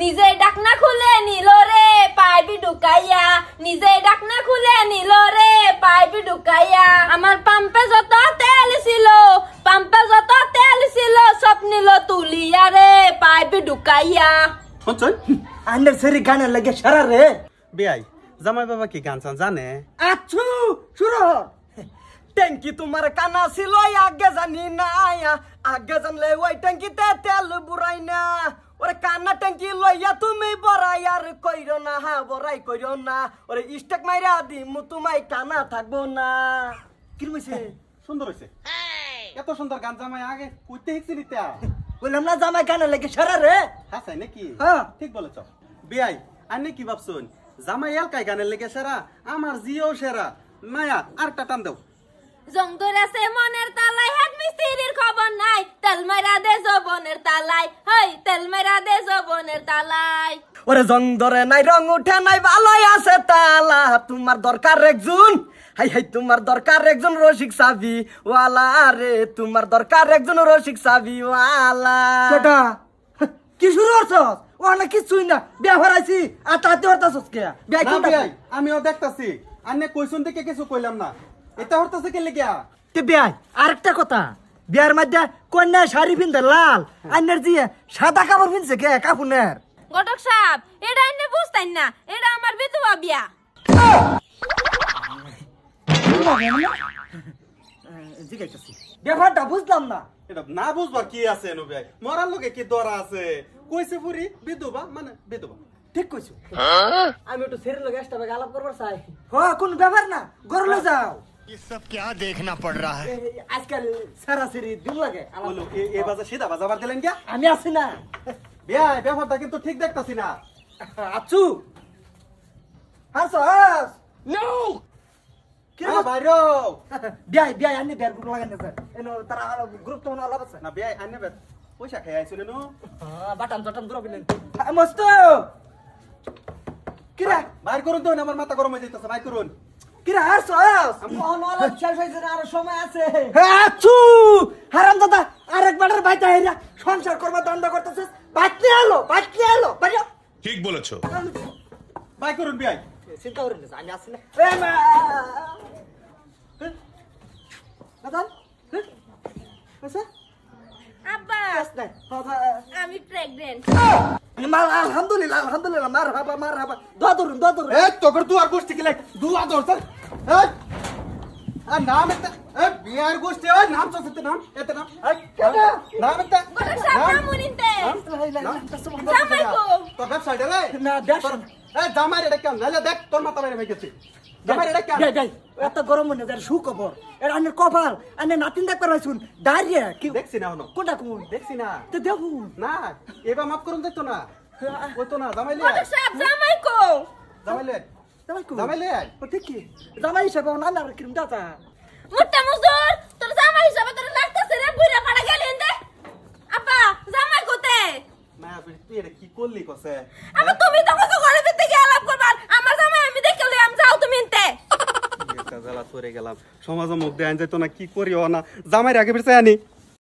নিজে ডাকনা খুলে নিল রে পাইপি ঢুকাইয়া, নিজে ডাকনা খুলে নিল রে পাইপি ঢুকাইয়া। আমার পাম্পে যত তেল ছিল, পাম্পে যত তেল ছিল সব নিল তুলিয়া রে পাইপি ঢুকাইয়া। শুনছই আন্ডার সেরি গানের লাগে সারা রে বেয়াই জামাই বাবা কি গান চান জানে? আচ্ছু শুরু ট্যাঙ্কি তোমার কানা ছিল আগে জানি না, আগে জানলে ওই ট্যাঙ্কিতে তেল বুড়াই না। ওরে কানা ট্যাঙ্কি লইয়া তুমি বড়াই আর কইরো না, হা বড়াই কইরো না। ওরে স্টেক মাইরা দিমু তোমায় কানা থাকবো না। কি হইছে? সুন্দর হইছে। এত সুন্দর গান জামাই আগে কইতে হিকছি নিতা। বললাম না জামাই গানের লাগে সারা রে। হাসাই নাকি? হ্যাঁ ঠিক বলেছ। বেয়াই আনে কি ভাবছুন জামাই এলকাই গানের লেগে সেরা, আমার জিও সেরা। মায়া আরেকটা টান দাও। জঙ্গল আছে মনের তালাই, হাত মিস্ত্রির খবর নাই, তেল মাইরা দে জবনের তালাই, হাই তেল মাইরা দে জবনের তালাই। ওরে জং ধরে নাই রং উঠে নাই ভালোই আছে তালা, তোমার দরকার একজন, হাই হাই তোমার দরকার একজন রসিক সাবি ওয়ালা রে, তোমার দরকার একজন রসিক সাবি ওয়ালা। সেটা কি শুরু করছস? ও না কিছুই না, বিয়া ভরাইছি আর তাতে হরতাছস কে? বিয়া কি বেয়াই আমিও দেখতাছি আন্নে কইছুন দেখে কিছু কইলাম না, এটা হরতাছে কে লেগিয়া? তে বিয়া আরেকটা কথা, বিয়ার মধ্যে কন্যা শাড়ি পিনতে লাল, আন্নার দিয়ে সাদা কাপড় পিনছে কে কাপুনের? ঘটক সাহেব এটা এনে বুঝতাই না, এটা আমার বিধবা বিয়া। ব্যাপারটা বুঝলাম না। এটা না বুঝবার কি আছে নো বেয়াই? মরার লগে কি দরা আছে? কইছে পুরি বিধবা মানে বিধবা। ঠিক কইছো। আমি একটু সেরের লগে এক্সট্রা আলাপ করবার চাই। হ্যাঁ কোন ব্যাপার না, গরলে যাও। ये सब क्या देखना पड़ रहा है? আজকাল সারাসরি দিন লাগে। বলো এ বাজা সিধা বাজাবার দিলেন কি? আমি আছি না। বেয়াই ব্যাপারটা কিন্তু ঠিক দেখতাছি না। আছু হাস হাস No! কি হ্যাঁ বাইরো। বিয়াই বিয়াই আনি বের গুলো লাগান না এনো তারা গ্রুপ তো না আলাপ আছে না বেয়াই আন্নে বেত পয়সা খাই আইছো নো? বাটাম জটাম ধরো বিলেন মস্ত কিরা বাইর করুন তো আমার মাথা গরম হয়ে যাইতাছে, বাইর করুন। কিরা হাস হাস আমলা শেষ হইছে না, আর সময় আছে। আছু হারাম দাদা আরেকবারের বাইটা হেরা সংসার করবা দন্ড করতেছিস, বাইতে এলো বাইরে। ठीक बोलेছো। বাইর করুন বেয়াই। চিন্তা করেন না আমি আসি না। এ মা দাদা আচ্ছা আব্বা না আমি প্রেগন্যান্ট। আলহামদুলিল্লাহ আলহামদুলিল্লাহ মারহাবা দোয়া ধরুন এ তোর তুই আর গোষ্ঠী গেলে দুয়া দর স্যার। এই আর নাম এটা এ বিয়ার গোষ্ঠী ওই নাম চলতে নাম এতে নাম নাম এটা ঘটক সাহেব নাম উনিতে জামাই কো তোর ব্যবসা রে না দেখ এ জামাই রে কেন নালে দেখ তোর মাথা বাইরে হয়ে গেছে। জামাই রে কেন যাই এত গরম মনে যার সুখবর এর আনের কপাল আনে নাতিন দেখবার হইছুন ডায়রিয়া কি দেখছি না হনো কোনটা কোন দেখছি না তো দেখুন না এবার মাফ করুন দেখতো না ওই তো না জামাই লে ঘটক সাহেব জামাই কো জামাই লে জামাই লে ও ঠিক কি জামাই হিসাবে না আর কিরম দাতা মুট্টা মুজুর তোর জামাই হিসাবে তোর লাগতেছে রে বুইরা ফাড়া গেলি এন্ডে। আব্বা জামাই কোতে না তুই এটা কি করলি কসে? আব্বা তুমি তো কত ঘরে ভিতরে গিয়ে আলাপ করবার, আমার জামাই আমি দেখে লই আমি যাও তুমি এনতে। একটা জ্বালা সরে গেলাম, সমাজে মুখ দেয় যাইতো না, কি করিও না, জামাইয়ের আগে বের চাই আনি।